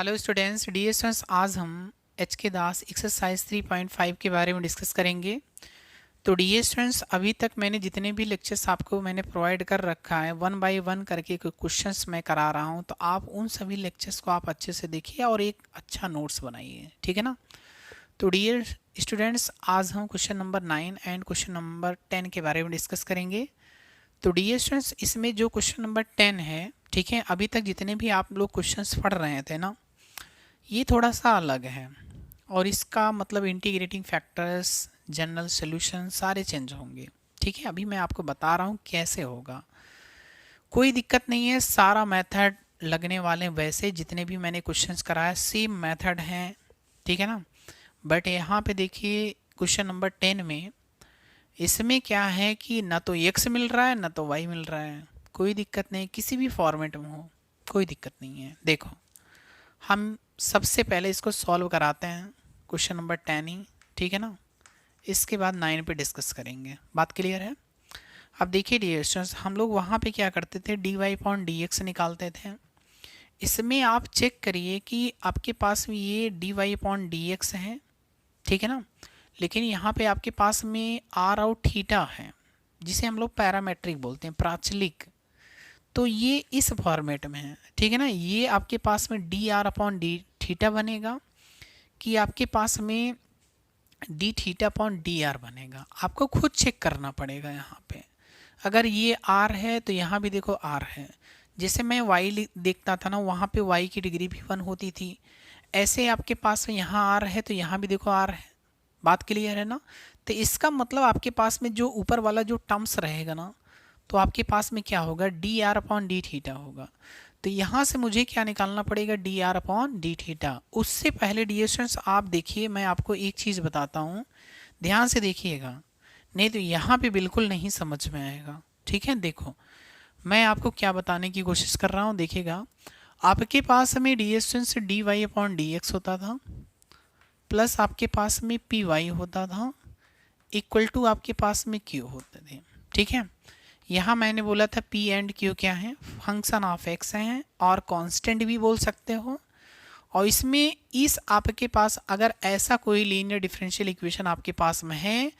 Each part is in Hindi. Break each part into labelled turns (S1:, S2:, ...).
S1: हेलो स्टूडेंट्स, डियर स्टूडेंट्स, आज हम एच के दास एक्सरसाइज 3.5 के बारे में डिस्कस करेंगे। तो डियर स्टूडेंट्स, अभी तक मैंने जितने भी लेक्चर्स आपको मैंने प्रोवाइड कर रखा है, वन बाय वन करके क्वेश्चंस मैं करा रहा हूं, तो आप उन सभी लेक्चर्स को आप अच्छे से देखिए और एक अच्छा नोट्स बनाइए, ठीक है ना। तो डियर स्टूडेंट्स, आज हम question number 9 and question number 10 के बारे में डिस्कस करेंगे। तो डियर स्टूडेंट्स, इसमें जो क्वेश्चन नंबर 10 है, ठीक है, अभी तक जितने भी आप लोग क्वेश्चंस पढ़ रहे थे ना, ये थोड़ा सा अलग है और इसका मतलब इंटीग्रेटिंग फैक्टर्स, जनरल सोल्यूशन सारे चेंज होंगे, ठीक है। अभी मैं आपको बता रहा हूँ कैसे होगा, कोई दिक्कत नहीं है। सारा मेथड लगने वाले वैसे जितने भी मैंने क्वेश्चंस कराया सेम मेथड हैं, ठीक है ना। बट यहाँ पे देखिए क्वेश्चन नंबर 10 में इसमें क्या है कि ना तो एक्स मिल रहा है ना तो वाई मिल रहा है। कोई दिक्कत नहीं, किसी भी फॉर्मेट में हो कोई दिक्कत नहीं है। देखो, हम सबसे पहले इसको सॉल्व कराते हैं, क्वेश्चन नंबर 10 ही, ठीक है ना। इसके बाद 9 पे डिस्कस करेंगे। बात क्लियर है। अब देखिए डियर स्टूडेंट्स, हम लोग वहाँ पे क्या करते थे, d y upon d x निकालते थे। इसमें आप चेक करिए कि आपके पास में ये d y upon d x है, ठीक है ना, लेकिन यहाँ पे आपके पास में आर और थीटा है, जिसे हम लोग पैरामेट्रिक बोलते हैं, प्राचलिक। तो ये इस फॉर्मेट में है, ठीक है ना। ये आपके पास में D R upon D theta बनेगा कि आपके पास में D theta upon D R बनेगा। आपको खुद चेक करना पड़ेगा यहाँ पे। अगर ये आर है तो यहाँ भी देखो आर है। जैसे मैं वाई देखता था ना, वहाँ पे वाई की डिग्री भी 1 होती थी। ऐसे आपके पास में यहाँ आर है तो यहाँ भी देखो आर है। बात क्लियर है ना। तो इसका मतलब आपके पास में जो ऊपर वाला जो टर्म्स रहेगा ना, तो आपके पास में क्या होगा, D R upon D theta होगा। तो यहाँ से मुझे क्या निकालना पड़ेगा, D R upon D theta. उससे पहले डियर स्टूडेंट्स आप देखिए, मैं आपको एक चीज़ बताता हूँ, ध्यान से देखिएगा, नहीं तो यहाँ पे बिल्कुल नहीं समझ में आएगा, ठीक है। देखो, मैं आपको क्या बताने की कोशिश कर रहा हूँ, देखिएगा। आपके पास में dear students d y upon d x होता था, प्लस आपके पास में पी वाई होता था, इक्वल टू आपके पास में क्यू होते थे, ठीक है। यहाँ मैंने बोला था पी एंड क्यू क्या है, फंक्शन ऑफ एक्स हैं और कांस्टेंट भी बोल सकते हो। और इसमें इस आपके पास अगर ऐसा कोई लीनियर डिफरेंशियल इक्वेशन आपके पास में है,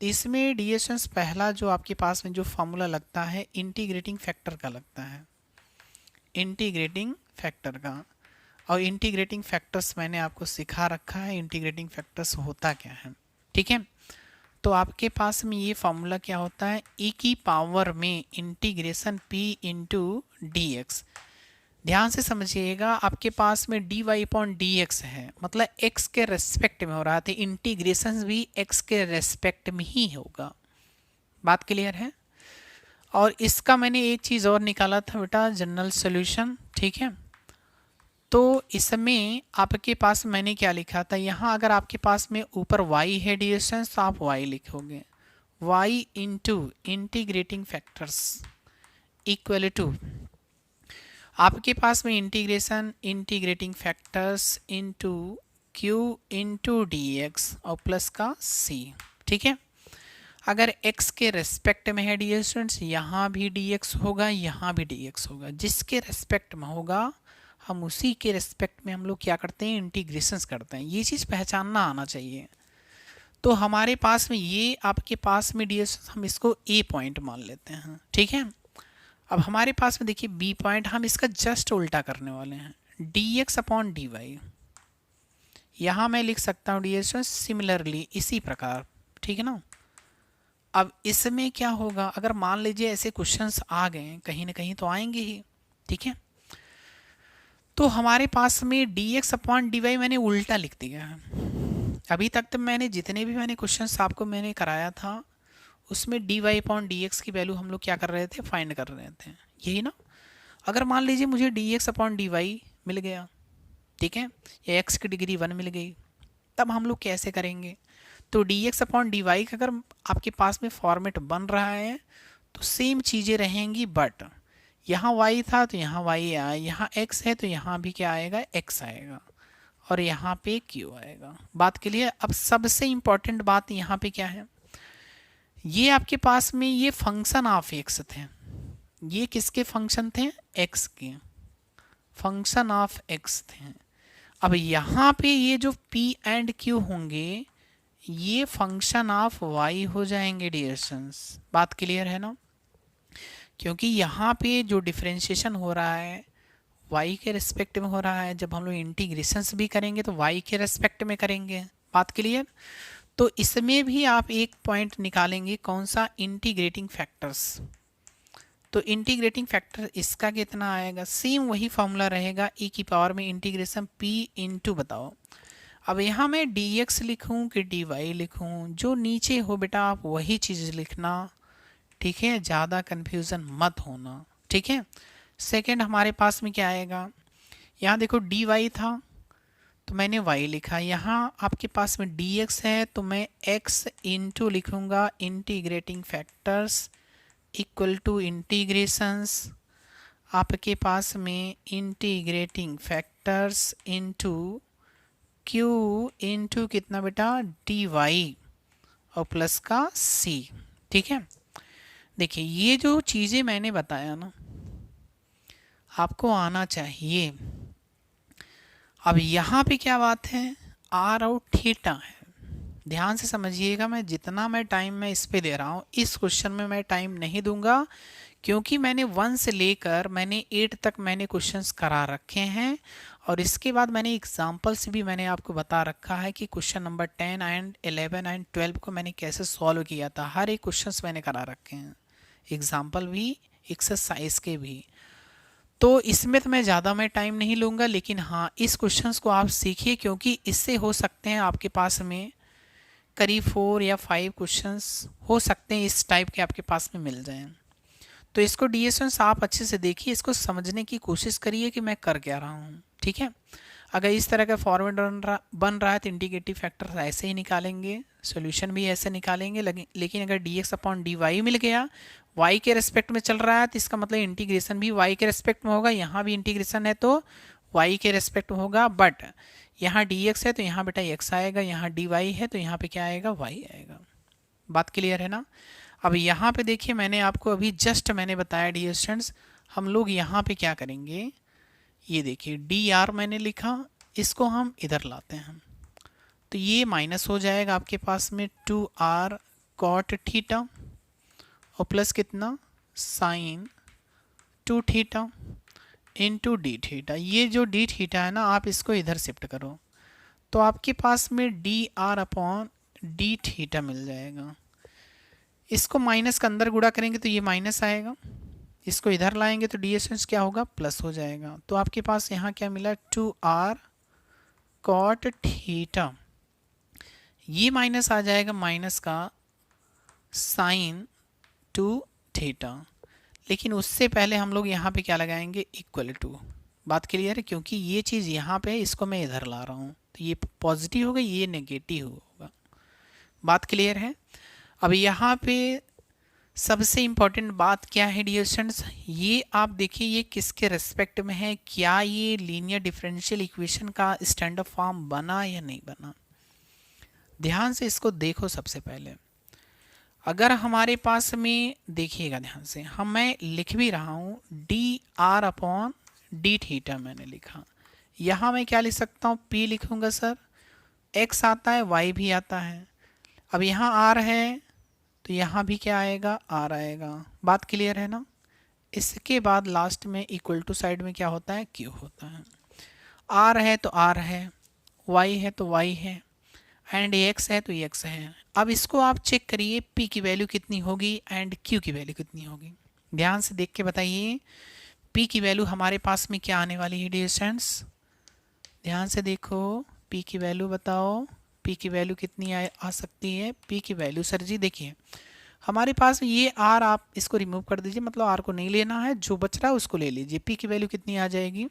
S1: तो इसमें डीएसएस पहला जो आपके पास में जो फॉर्मूला लगता है इंटीग्रेटिंग फैक्टर का लगता है, इंटीग्रेटिंग फैक्टर का। और इंटीग्रेटिंग फैक्टर्स मैंने आपको सिखा रखा है, इंटीग्रेटिंग फैक्टर्स होता क्या है, ठीक है। तो आपके पास में ये फॉर्मूला क्या होता है, ई की पावर में integration p into d x. ध्यान से समझिएगा, आपके पास में d y upon d x है, मतलब एक्स के रेस्पेक्ट में हो रहा था, इंटीग्रेशन भी एक्स के रेस्पेक्ट में ही होगा। बात क्लियर है। और इसका मैंने एक चीज़ और निकाला था बेटा, जनरल सोल्यूशन, ठीक है। तो इसमें आपके पास मैंने क्या लिखा था, यहाँ अगर आपके पास में ऊपर y है डिस्टेंस, तो आप y लिखोगे, y into integrating factors equal to आपके पास में integration integrating factors into q into d x और प्लस का c, ठीक है। अगर x के रेस्पेक्ट में है डियर स्टूडेंट्स, यहाँ भी dx होगा, यहाँ भी dx होगा। जिसके रेस्पेक्ट में होगा हम उसी के रेस्पेक्ट में हम लोग क्या करते हैं, इंटीग्रेशंस करते हैं। ये चीज़ पहचानना आना चाहिए। तो हमारे पास में ये आपके पास में डी हम इसको ए पॉइंट मान लेते हैं, ठीक है। अब हमारे पास में देखिए बी पॉइंट, हम इसका जस्ट उल्टा करने वाले हैं, d x upon D y. यहाँ मैं लिख सकता हूँ डी एक्स सिमिलरली इसी प्रकार, ठीक है ना। अब इसमें क्या होगा, अगर मान लीजिए ऐसे क्वेश्चंस आ गए, कहीं ना कहीं तो आएंगे ही, ठीक है। तो हमारे पास में d x upon D y मैंने उल्टा लिख दिया है। अभी तक तो मैंने जितने भी मैंने क्वेश्चंस आपको मैंने कराया था, उसमें d y upon d x की वैल्यू हम लोग क्या कर रहे थे, फाइंड कर रहे थे, यही ना। अगर मान लीजिए मुझे D x upon D Y मिल गया, ठीक है, या एक्स की डिग्री 1 मिल गई, तब हम लोग कैसे करेंगे। तो d x upon D y का अगर आपके पास में फॉर्मेट बन रहा है तो सेम चीज़ें रहेंगी, बट यहाँ y था तो यहाँ y आया, यहाँ x है तो यहाँ भी क्या आएगा, x आएगा, और यहाँ पे q आएगा। बात के लिए अब सबसे इम्पॉर्टेंट बात यहाँ पे क्या है, ये आपके पास में ये फंक्शन ऑफ x थे, ये किसके फंक्शन थे, x के फंक्शन ऑफ x थे। अब यहाँ पे ये जो P एंड Q होंगे ये फंक्शन ऑफ y हो जाएंगे डियर स्टूडेंट्स। बात क्लियर है ना? क्योंकि यहाँ पे जो डिफरेंशिएशन हो रहा है y के रिस्पेक्ट में हो रहा है। जब हम लोग इंटीग्रेशंस भी करेंगे तो y के रिस्पेक्ट में करेंगे। बात क्लियर? तो इसमें भी आप एक पॉइंट निकालेंगे, कौन सा? Integrating factors. तो इंटीग्रेटिंग फैक्टर इसका कितना आएगा? सेम वही फॉर्मूला रहेगा, e की पावर में इंटीग्रेशन p इंटू, बताओ अब यहाँ मैं dx लिखूं कि dy लिखूं? जो नीचे हो बेटा आप वही चीज़ लिखना, ठीक है? ज़्यादा कन्फ्यूज़न मत होना, ठीक है? सेकेंड हमारे पास में क्या आएगा? यहाँ देखो dy था तो मैंने y लिखा, यहाँ आपके पास में dx है तो मैं x इंटू लिखूँगा integrating factors equal to integrations आपके पास में integrating factors into q into कितना बेटा? dy और प्लस का c, ठीक है? देखिए ये जो चीज़ें मैंने बताया ना आपको आना चाहिए। अब यहाँ पे क्या बात है? आर और थीटा है। ध्यान से समझिएगा, मैं जितना मैं टाइम मैं इस पे दे रहा हूँ इस क्वेश्चन में मैं टाइम नहीं दूंगा, क्योंकि मैंने 1 से लेकर मैंने 8 तक मैंने क्वेश्चंस करा रखे हैं और इसके बाद मैंने एग्जाम्पल्स भी मैंने आपको बता रखा है कि क्वेश्चन नंबर 10 एंड 11 एंड 12 को मैंने कैसे सॉल्व किया था। हर एक क्वेश्चंस मैंने करा रखे हैं, एग्जाम्पल भी एक्सरसाइज के भी। तो इसमें तो मैं ज़्यादा मैं टाइम नहीं लूँगा, लेकिन हाँ इस क्वेश्चंस को आप सीखिए, क्योंकि इससे हो सकते हैं आपके पास में करीब 4 या 5 क्वेश्चंस हो सकते हैं इस टाइप के आपके पास में मिल जाएं। तो इसको डीएसएस आप अच्छे से देखिए, इसको समझने की कोशिश करिए कि मैं कर क्या रहा हूँ, ठीक है? अगर इस तरह का फॉर्मेट बन रहा है तो इंटीग्रेटिव फैक्टर ऐसे ही निकालेंगे, सॉल्यूशन भी ऐसे निकालेंगे। लेकिन अगर dx अपॉन dy मिल गया, y के रेस्पेक्ट में चल रहा है तो इसका मतलब इंटीग्रेशन भी y के रेस्पेक्ट में होगा। यहाँ भी इंटीग्रेशन है तो y के रेस्पेक्ट में होगा, बट यहाँ dx है तो यहाँ बेटा x आएगा, यहाँ dy है तो यहाँ पे क्या आएगा? y आएगा। बात क्लियर है ना? अब यहाँ पे देखिए मैंने आपको अभी जस्ट मैंने बताया डियर स्टूडेंट्स, हम लोग यहाँ पे क्या करेंगे, ये देखिए dr मैंने लिखा, इसको हम इधर लाते हैं तो ये माइनस हो जाएगा आपके पास में 2r cot थीटा और प्लस कितना? Sine 2 theta into d theta. ये जो डी थीटा है ना आप इसको इधर शिफ्ट करो तो आपके पास में dr अपॉन डी थीटा मिल जाएगा। इसको माइनस का अंदर गुणा करेंगे तो ये माइनस आएगा, इसको इधर लाएंगे तो ds क्या होगा? प्लस हो जाएगा। तो आपके पास यहाँ क्या मिला? 2r cot थीटा, ये माइनस आ जाएगा माइनस का साइन 2 थीटा। लेकिन उससे पहले हम लोग यहाँ पे क्या लगाएंगे? Equal to. बात क्लियर है? क्योंकि ये चीज़ यहाँ पे इसको मैं इधर ला रहा हूँ तो ये पॉजिटिव होगा, ये नेगेटिव होगा। बात क्लियर है? अब यहाँ पे सबसे इम्पॉर्टेंट बात क्या है डियर स्टूडेंट्स, ये आप देखिए ये किसके रेस्पेक्ट में है, क्या ये लीनियर डिफरेंशियल इक्वेशन का स्टैंडर्ड फॉर्म बना या नहीं बना। ध्यान से इसको देखो। सबसे पहले अगर हमारे पास में देखिएगा ध्यान से, मैं लिख भी रहा हूँ D R upon D theta मैंने लिखा, यहाँ मैं क्या लिख सकता हूँ? p लिखूँगा सर, x आता है y भी आता है। अब यहाँ r है तो यहाँ भी क्या आएगा? r आएगा। बात क्लियर है ना? इसके बाद लास्ट में इक्वल टू साइड में क्या होता है? q होता है। r है तो r है, y है तो y है, एंड x है तो x है। अब इसको आप चेक करिए p की वैल्यू कितनी होगी एंड q की वैल्यू कितनी होगी। ध्यान से देख के बताइए p की वैल्यू हमारे पास में क्या आने वाली है डियर स्टूडेंट्स? ध्यान से देखो, p की वैल्यू बताओ, p की वैल्यू कितनी आ सकती है? p की वैल्यू सर जी देखिए हमारे पास ये r, आप इसको रिमूव कर दीजिए, मतलब r को नहीं लेना है, जो बच रहा है उसको ले लीजिए। p की वैल्यू कितनी आ जाएगी?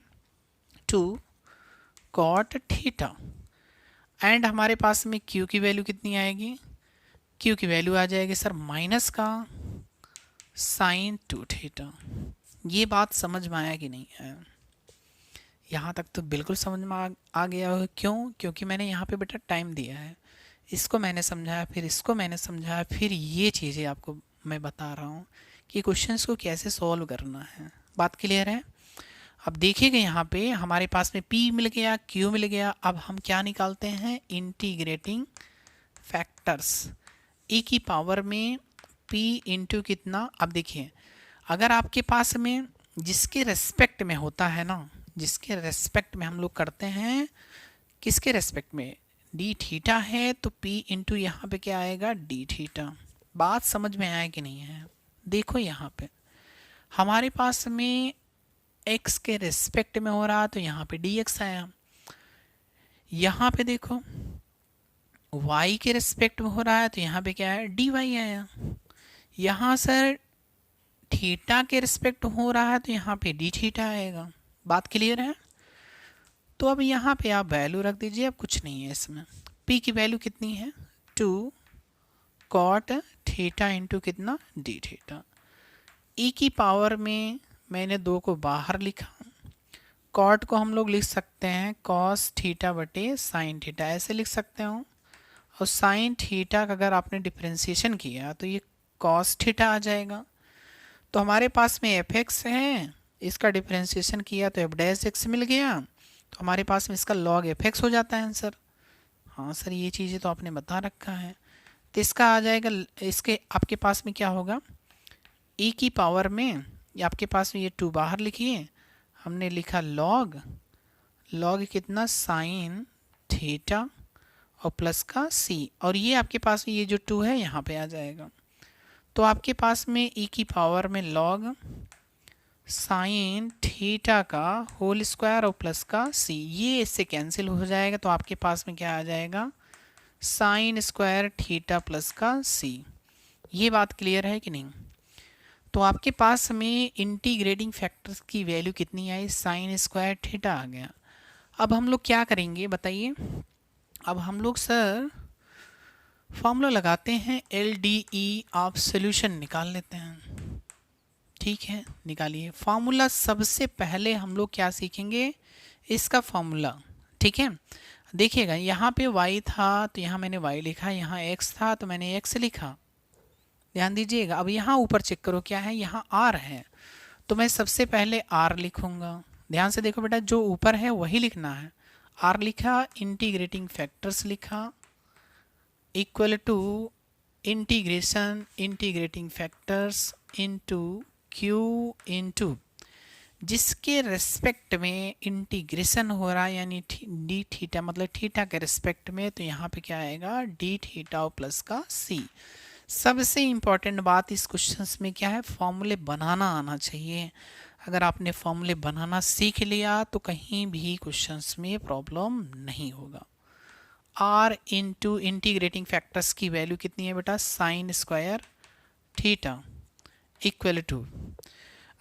S1: 2 cot थीटा। एंड हमारे पास में q की वैल्यू कितनी आएगी? q की वैल्यू आ जाएगी सर माइनस का साइन 2 थीटा। ये बात समझ में आया कि नहीं है? यहाँ तक तो बिल्कुल समझ में आ गया हो। क्यों? क्योंकि मैंने यहाँ पे बेटा टाइम दिया है, इसको मैंने समझाया, फिर इसको मैंने समझाया, फिर ये चीज़ें आपको मैं बता रहा हूँ कि क्वेश्चंस को कैसे सॉल्व करना है। बात क्लियर है? अब देखिएगा यहाँ पे हमारे पास में p मिल गया, q मिल गया। अब हम क्या निकालते हैं, इंटीग्रेटिंग फैक्टर्स। e की पावर में p इंटू कितना, अब देखिए अगर आपके पास में जिसके रेस्पेक्ट में होता है ना, जिसके रेस्पेक्ट में हम लोग करते हैं, किसके रेस्पेक्ट में, डी थीटा है, तो p इंटू यहाँ पे क्या आएगा, डी थीटा। बात समझ में आया कि नहीं है? देखो यहाँ पे हमारे पास में x के रेस्पेक्ट में हो रहा, तो यहाँ पे dx आया। यहाँ पे देखो y के रेस्पेक्ट में हो रहा है, तो यहाँ पे क्या है, dy आया। यहाँ सर थीटा के रिस्पेक्ट हो रहा है, तो यहाँ पे डी थीटा आएगा। बात क्लियर है? तो अब यहाँ पे आप वैल्यू रख दीजिए, अब कुछ नहीं है इसमें। p की वैल्यू कितनी है, 2 कॉट थीटा इंटू कितना, डी थीटा। e की पावर में मैंने 2 को बाहर लिखा, कॉट को हम लोग लिख सकते हैं कॉस थीटा बटे साइन थीटा, ऐसे लिख सकते हो। और साइन थीटा का अगर आपने डिफ्रेंसिएशन किया तो ये कॉस थीटा आ जाएगा। तो हमारे पास में एफ एक्स है, इसका डिफ्रेंसिएशन किया तो एफ डैश एक्स मिल गया, तो हमारे पास में इसका लॉग एफ एक्स हो जाता है आंसर। हाँ सर ये चीज़ें तो आपने बता रखा है। तो इसका आ जाएगा, इसके आपके पास में क्या होगा, e की पावर में, या आपके पास में ये 2 बाहर लिखिए, हमने लिखा लॉग, लॉग कितना, साइन थीटा और प्लस का c, और ये आपके पास में ये जो 2 है यहाँ पे आ जाएगा। तो आपके पास में e की पावर में लॉग साइन थीटा का होल स्क्वायर और प्लस का c, ये इससे कैंसिल हो जाएगा, तो आपके पास में क्या आ जाएगा, साइन स्क्वायर थीटा प्लस का c। ये बात क्लियर है कि नहीं? तो आपके पास में इंटीग्रेटिंग फैक्टर्स की वैल्यू कितनी आई, साइन स्क्वायर थीटा आ गया। अब हम लोग क्या करेंगे बताइए, अब हम लोग सर फॉर्मूला लगाते हैं, L D E of solution निकाल लेते हैं। ठीक है, निकालिए फार्मूला। सबसे पहले हम लोग क्या सीखेंगे, इसका फॉर्मूला। ठीक है, देखिएगा यहाँ पे y था तो यहाँ मैंने y लिखा, यहाँ x था तो मैंने x लिखा, ध्यान दीजिएगा। अब यहाँ ऊपर चेक करो क्या है, यहाँ r है, तो मैं सबसे पहले r लिखूंगा। ध्यान से देखो बेटा, जो ऊपर है वही लिखना है। r लिखा, इंटीग्रेटिंग फैक्टर्स लिखा, equal to integration integrating factors into q into जिसके रेस्पेक्ट में इंटीग्रेशन हो रहा है, यानी डी थीटा, मतलब थीटा के रेस्पेक्ट में, तो यहाँ पे क्या आएगा, डी थीटा प्लस का c। सबसे इम्पॉर्टेंट बात इस क्वेश्चंस में क्या है, फॉर्मूले बनाना आना चाहिए। अगर आपने फॉर्मूले बनाना सीख लिया तो कहीं भी क्वेश्चंस में प्रॉब्लम नहीं होगा। r इंटू इंटीग्रेटिंग फैक्टर्स की वैल्यू कितनी है बेटा, sine square theta equal to,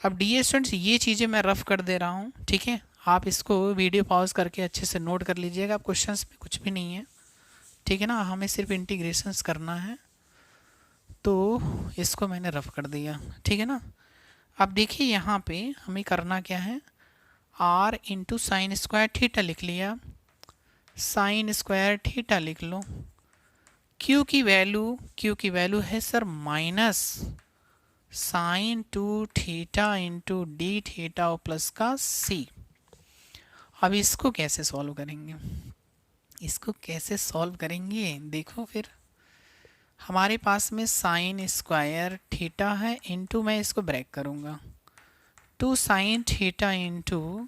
S1: अब डी स्टूडेंट्स ये चीज़ें मैं रफ कर दे रहा हूँ, ठीक है, आप इसको वीडियो पॉज करके अच्छे से नोट कर लीजिएगा। अब क्वेश्चंस में कुछ भी नहीं है, ठीक है ना, हमें सिर्फ इंटीग्रेशंस करना है, तो इसको मैंने रफ कर दिया, ठीक है ना। अब देखिए यहाँ पे हमें करना क्या है, r into sine square theta लिख लिया, साइन स्क्वायर थीटा लिख लो, q की वैल्यू है sir minus sine 2 theta into d theta और प्लस का c। अब इसको कैसे सॉल्व करेंगे, इसको कैसे सॉल्व करेंगे, देखो फिर हमारे पास में साइन स्क्वायर थीटा है, इंटू मैं इसको ब्रेक करूँगा, 2 sine theta into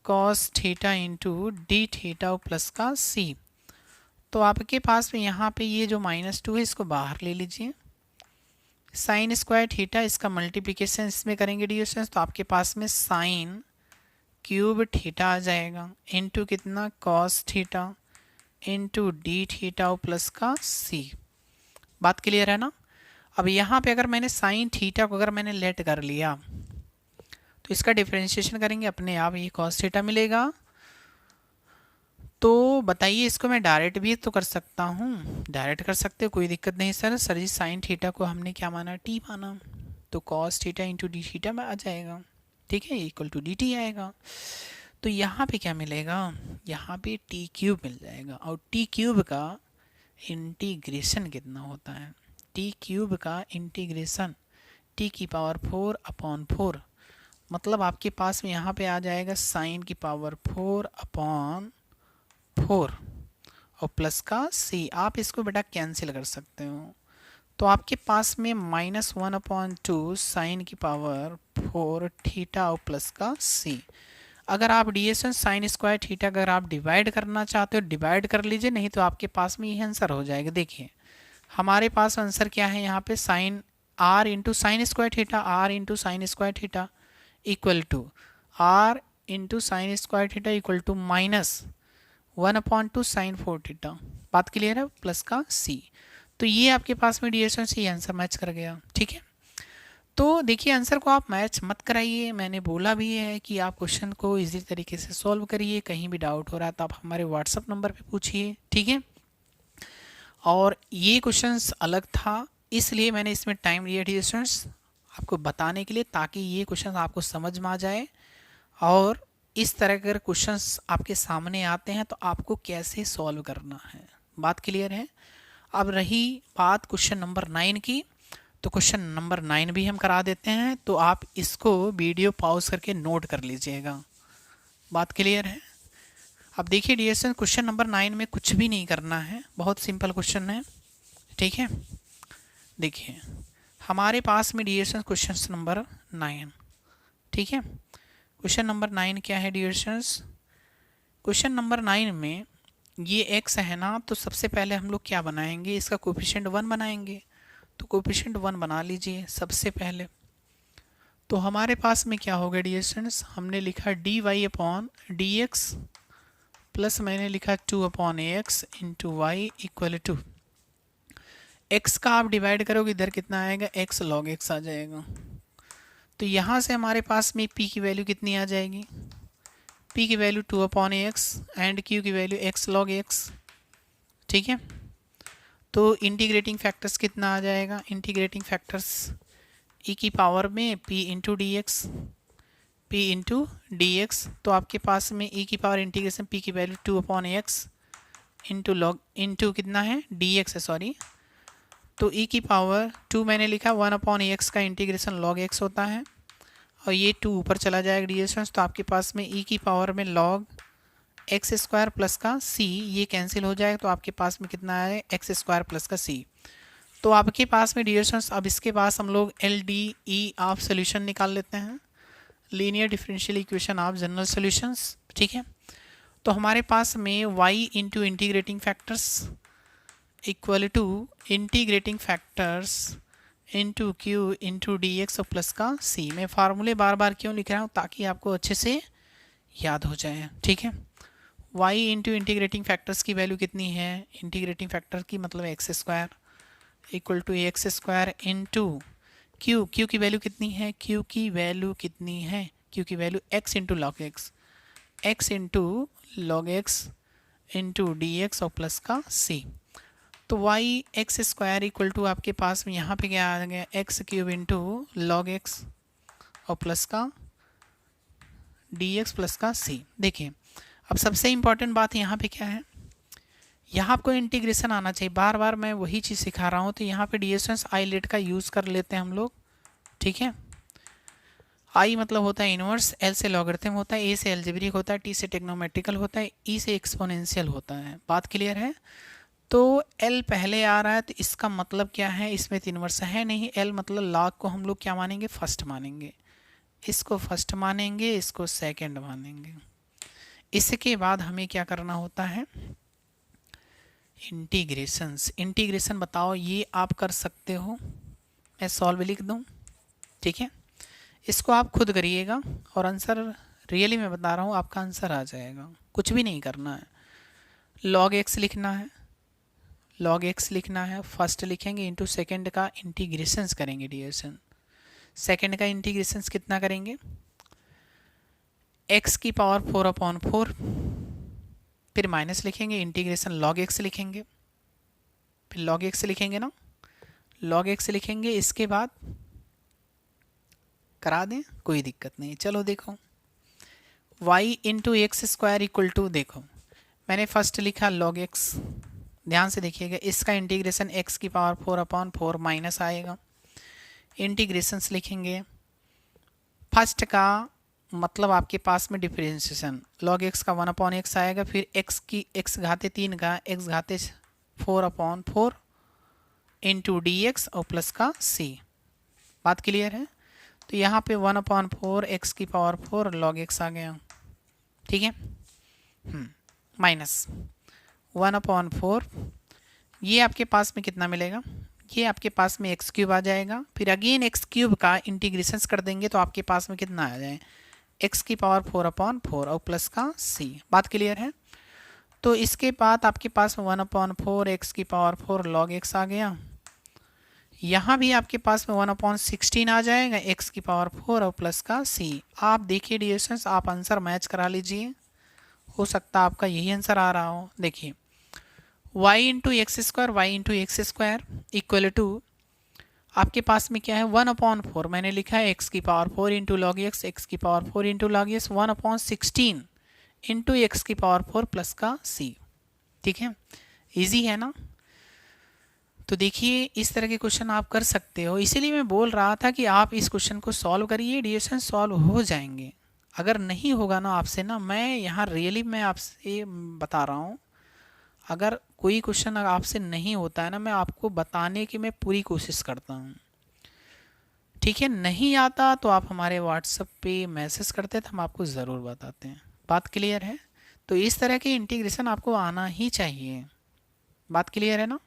S1: cos theta into d theta plus का c। तो आपके पास में यहाँ पे ये जो -2 है इसको बाहर ले लीजिए, साइन स्क्वायर थीटा इसका मल्टीप्लिकेशन इसमें करेंगे डी स्टूडेंट्स, तो आपके पास में साइन क्यूब थीटा आ जाएगा, इंटू कितना, cos theta into d theta plus का c। बात क्लियर है ना। अब यहाँ पे अगर मैंने साइन थीटा को अगर मैंने लेट कर लिया तो इसका डिफरेंशिएशन करेंगे, अपने आप ये कॉस थीटा मिलेगा। तो बताइए इसको मैं डायरेक्ट भी तो कर सकता हूँ, डायरेक्ट कर सकते हो, कोई दिक्कत नहीं सर जी साइन थीटा को हमने क्या माना, टी माना, तो cos theta into d theta में आ जाएगा, ठीक है, इक्वल टू डी टी आएगा। तो यहाँ पे क्या मिलेगा, यहाँ पे टी क्यूब मिल जाएगा, और टी क्यूब का इंटीग्रेशन कितना होता है, टी क्यूब का इंटीग्रेशन टी की पावर 4/4 मतलब आपके पास में यहाँ पे आ जाएगा साइन की पावर 4/4 और प्लस का c। आप इसको बेटा कैंसिल कर सकते हो, तो आपके पास में -1/2 साइन की पावर 4 थीटा और प्लस का c। अगर आप ds साइन स्क्वायर थीटा अगर आप डिवाइड करना चाहते हो डिवाइड कर लीजिए, नहीं तो आपके पास में ये आंसर हो जाएगा। देखिए हमारे पास आंसर क्या है यहाँ पे, sine r into sine square theta, r into sine square theta equal to r into sine square theta equal to -1/2 sine 4 theta. बात क्लियर है, प्लस का c। तो ये आपके पास में ds से आंसर मैच कर गया। ठीक है, तो देखिए आंसर को आप मैच मत कराइए, मैंने बोला भी है कि आप क्वेश्चन को इजी तरीके से सॉल्व करिए। कहीं भी डाउट हो रहा है तो आप हमारे व्हाट्सअप नंबर पे पूछिए। ठीक है, और ये क्वेश्चंस अलग था इसलिए मैंने इसमें टाइम लिया थी स्टूडेंट्स आपको बताने के लिए, ताकि ये क्वेश्चन आपको समझ में आ जाए और इस तरह के क्वेश्चंस आपके सामने आते हैं तो आपको कैसे सॉल्व करना है। बात क्लियर है। अब रही बात क्वेश्चन नंबर 9 की, तो क्वेश्चन नंबर 9 भी हम करा देते हैं, तो आप इसको वीडियो पॉज करके नोट कर लीजिएगा। बात क्लियर है। अब देखिए डियर स्टूडेंट, क्वेश्चन नंबर 9 में कुछ भी नहीं करना है, बहुत सिंपल क्वेश्चन है। ठीक है, देखिए हमारे पास में डियर स्टूडेंट क्वेश्चन नंबर 9। ठीक है, क्वेश्चन नंबर 9 क्या है डियर स्टूडेंट्स, क्वेश्चन नंबर 9 में ये x है ना, तो सबसे पहले हम लोग क्या बनाएंगे, इसका कोफिशिएंट 1 बनाएंगे। तो कोफिशिएंट 1 बना लीजिए सबसे पहले। तो हमारे पास में क्या होगा डियर स्टूडेंट्स, हमने लिखा dy/dx प्लस मैंने लिखा 2/ax into y equal to x का आप डिवाइड करोगे इधर कितना आएगा, x log x आ जाएगा। तो यहाँ से हमारे पास में p की वैल्यू कितनी आ जाएगी, p की वैल्यू 2/ax एंड q की वैल्यू x log x। ठीक है, तो इंटीग्रेटिंग फैक्टर्स कितना आ जाएगा, इंटीग्रेटिंग फैक्टर्स e की पावर में p into d x, p into d x. तो आपके पास में e की पावर इंटीग्रेशन p की value 2/x into log into कितना है dx है, सॉरी। तो e की पावर 2 मैंने लिखा 1/x का इंटीग्रेशन log x होता है और ये 2 ऊपर चला जाएगा ds। तो आपके पास में e की पावर में log x स्क्वायर प्लस का c, ये कैंसिल हो जाएगा। तो आपके पास में कितना है, x स्क्वायर प्लस का c। तो आपके पास में डियर स्टूडेंट्स अब इसके पास हम लोग LDE ऑफ सोल्यूशन निकाल लेते हैं, linear differential equation of general solutions. ठीक है, तो हमारे पास में y into integrating factors equal to integrating factors into q into d x और प्लस का c। मैं फार्मूले बार बार क्यों लिख रहा हूँ, ताकि आपको अच्छे से याद हो जाए। ठीक है, y इंटू इंटीग्रेटिंग फैक्टर्स की वैल्यू कितनी है, इंटीग्रेटिंग फैक्टर की मतलब x square equal to x square into q, q की वैल्यू कितनी है, क्यू की वैल्यू कितनी है, क्यू की value x into log x, x into log x into d x और प्लस का c। तो y x square equal to आपके पास में यहाँ पे क्या आ गया, x cube into log x और प्लस का डी एक्स प्लस का c। देखिए अब सबसे इम्पॉर्टेंट बात यहाँ पे क्या है, यहाँ आपको इंटीग्रेशन आना चाहिए। बार बार मैं वही चीज़ सिखा रहा हूँ। तो यहाँ पे डिस्टेंस आई लेट का यूज़ कर लेते हैं हम लोग। ठीक है, आई मतलब होता है इनवर्स, एल से लॉगरिथम होता है, ए से एल्जेब्रिक होता है, टी से टेक्नोमेट्रिकल होता है, ई से एक्सपोनेंशियल होता है। बात क्लियर है। तो एल पहले आ रहा है तो इसका मतलब क्या है, इसमें तो इनवर्स है नहीं। एल मतलब लॉग को हम लोग क्या मानेंगे, फर्स्ट मानेंगे, इसको फर्स्ट मानेंगे, इसको सेकेंड मानेंगे। इसके बाद हमें क्या करना होता है, इंटीग्रेशंस। इंटीग्रेशन बताओ, ये आप कर सकते हो, मैं सॉल्व लिख दूं। ठीक है, इसको आप खुद करिएगा और आंसर रियली मैं बता रहा हूँ आपका आंसर आ जाएगा, कुछ भी नहीं करना है। log x लिखना है, log x लिखना है, फर्स्ट लिखेंगे इंटू सेकेंड का इंटीग्रेशंस करेंगे डिएशन। सेकेंड का इंटीग्रेशंस कितना करेंगे, x की पावर 4/4, फिर माइनस लिखेंगे, इंटीग्रेशन log x लिखेंगे, फिर log x लिखेंगे ना, log x लिखेंगे। इसके बाद करा दें, कोई दिक्कत नहीं। चलो देखो, y into x square equal to, देखो मैंने फर्स्ट लिखा log x, ध्यान से देखिएगा, इसका इंटीग्रेशन x की पावर 4/4 माइनस आएगा, इंटीग्रेशंस लिखेंगे, फर्स्ट का मतलब आपके पास में डिफरेंशिएशन log x का 1/x आएगा, फिर x की x घाते 3 का x घाते 4/4 इंटू डी एक्स और प्लस का c। बात क्लियर है? तो यहाँ पे 1/4 x की पावर 4 log x आ गया, ठीक है, माइनस 1/4, ये आपके पास में कितना मिलेगा, ये आपके पास में एक्स क्यूब आ जाएगा, फिर अगेन एक्स क्यूब का इंटीग्रेशंस कर देंगे तो आपके पास में कितना आ जाए, एक्स की पावर 4/4 और प्लस का c। बात क्लियर है? तो इसके बाद आपके पास में 1/4 एक्स की पावर 4 log x आ गया, यहाँ भी आपके पास में 1/16 आ जाएगा एक्स की पावर 4 और प्लस का c। आप देखिए डियर स्टूडेंट्स, आप आंसर मैच करा लीजिए, हो सकता है आपका यही आंसर आ रहा हो। देखिए y into x square equal to आपके पास में क्या है 1/4, मैंने लिखा है x की पावर 4 इंटू लॉग एक्स की power 4 into log x 1/16 into x की पावर 4 प्लस का c। ठीक है, इजी है ना? तो देखिए इस तरह के क्वेश्चन आप कर सकते हो, इसीलिए मैं बोल रहा था कि आप इस क्वेश्चन को सॉल्व करिए, डिएशन सॉल्व हो जाएंगे। अगर नहीं होगा ना आपसे ना, मैं यहाँ रियली मैं आपसे बता रहा हूँ, अगर कोई क्वेश्चन अगर आपसे नहीं होता है ना, मैं आपको बताने की मैं पूरी कोशिश करता हूँ, ठीक है। नहीं आता तो आप हमारे व्हाट्सएप पे मैसेज करते हैं तो हम आपको ज़रूर बताते हैं। बात क्लियर है? तो इस तरह के इंटीग्रेशन आपको आना ही चाहिए। बात क्लियर है ना?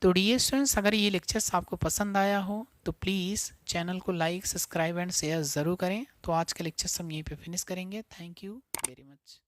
S1: तो डियर स्टूडेंट्स, अगर ये लेक्चर्स आपको पसंद आया हो तो प्लीज़ चैनल को लाइक, सब्सक्राइब एंड शेयर ज़रूर करें। तो आज का लेक्चर्स हम यहीं पे फिनिश करेंगे। Thank you very much.